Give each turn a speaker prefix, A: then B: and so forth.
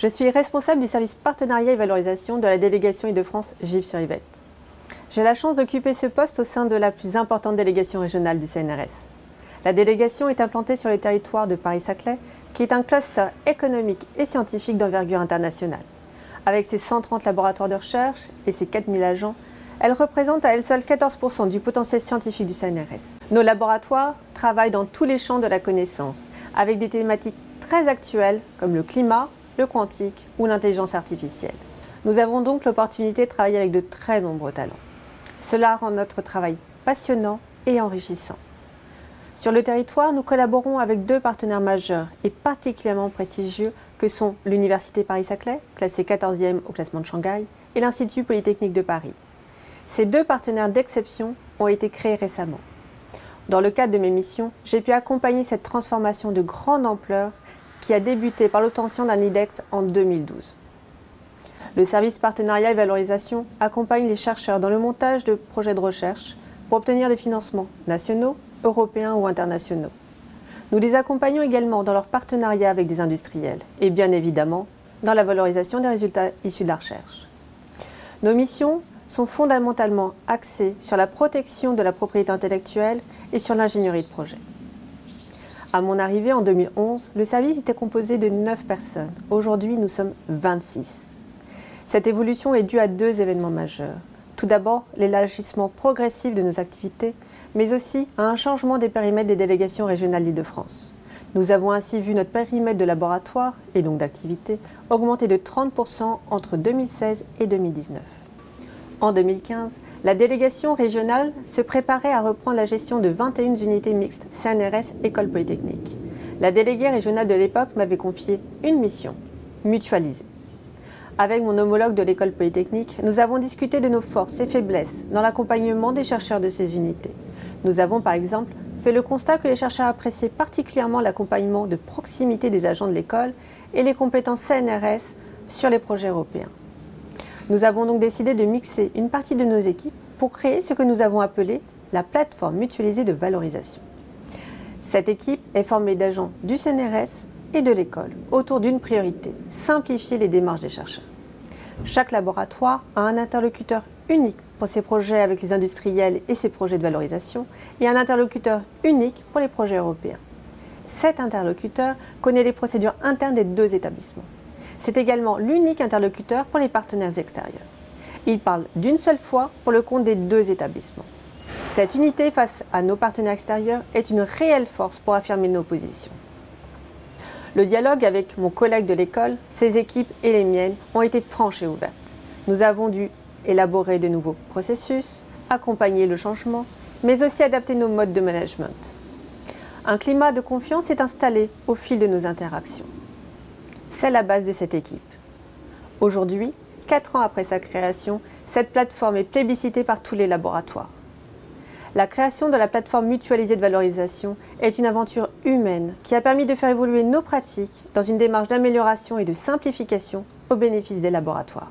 A: Je suis responsable du service partenariat et valorisation de la délégation Île-de-France Gif-sur-Yvette. J'ai la chance d'occuper ce poste au sein de la plus importante délégation régionale du CNRS. La délégation est implantée sur le territoire de Paris-Saclay, qui est un cluster économique et scientifique d'envergure internationale. Avec ses 130 laboratoires de recherche et ses 4000 agents, elle représente à elle seule 14% du potentiel scientifique du CNRS. Nos laboratoires travaillent dans tous les champs de la connaissance, avec des thématiques très actuelles comme le climat, le quantique ou l'intelligence artificielle. Nous avons donc l'opportunité de travailler avec de très nombreux talents. Cela rend notre travail passionnant et enrichissant. Sur le territoire, nous collaborons avec deux partenaires majeurs et particulièrement prestigieux que sont l'Université Paris-Saclay, classée 14e au classement de Shanghai, et l'Institut Polytechnique de Paris. Ces deux partenaires d'exception ont été créés récemment. Dans le cadre de mes missions, j'ai pu accompagner cette transformation de grande ampleur qui a débuté par l'obtention d'un IDEX en 2012. Le service partenariat et valorisation accompagne les chercheurs dans le montage de projets de recherche pour obtenir des financements nationaux, européens ou internationaux. Nous les accompagnons également dans leur partenariat avec des industriels et bien évidemment dans la valorisation des résultats issus de la recherche. Nos missions sont fondamentalement axées sur la protection de la propriété intellectuelle et sur l'ingénierie de projet. À mon arrivée en 2011, le service était composé de 9 personnes. Aujourd'hui, nous sommes 26. Cette évolution est due à deux événements majeurs. Tout d'abord, l'élargissement progressif de nos activités, mais aussi à un changement des périmètres des délégations régionales d'Île-de-France. Nous avons ainsi vu notre périmètre de laboratoire, et donc d'activité, augmenter de 30% entre 2016 et 2019. En 2015, la délégation régionale se préparait à reprendre la gestion de 21 unités mixtes CNRS École Polytechnique. La déléguée régionale de l'époque m'avait confié une mission, mutualiser. Avec mon homologue de l'École Polytechnique, nous avons discuté de nos forces et faiblesses dans l'accompagnement des chercheurs de ces unités. Nous avons par exemple fait le constat que les chercheurs appréciaient particulièrement l'accompagnement de proximité des agents de l'école et les compétences CNRS sur les projets européens. Nous avons donc décidé de mixer une partie de nos équipes pour créer ce que nous avons appelé la plateforme mutualisée de valorisation. Cette équipe est formée d'agents du CNRS et de l'école autour d'une priorité, simplifier les démarches des chercheurs. Chaque laboratoire a un interlocuteur unique pour ses projets avec les industriels et ses projets de valorisation et un interlocuteur unique pour les projets européens. Cet interlocuteur connaît les procédures internes des deux établissements. C'est également l'unique interlocuteur pour les partenaires extérieurs. Il parle d'une seule fois pour le compte des deux établissements. Cette unité face à nos partenaires extérieurs est une réelle force pour affirmer nos positions. Le dialogue avec mon collègue de l'école, ses équipes et les miennes ont été franches et ouvertes. Nous avons dû élaborer de nouveaux processus, accompagner le changement, mais aussi adapter nos modes de management. Un climat de confiance s'est installé au fil de nos interactions. C'est la base de cette équipe. Aujourd'hui, 4 ans après sa création, cette plateforme est plébiscitée par tous les laboratoires. La création de la plateforme mutualisée de valorisation est une aventure humaine qui a permis de faire évoluer nos pratiques dans une démarche d'amélioration et de simplification au bénéfice des laboratoires.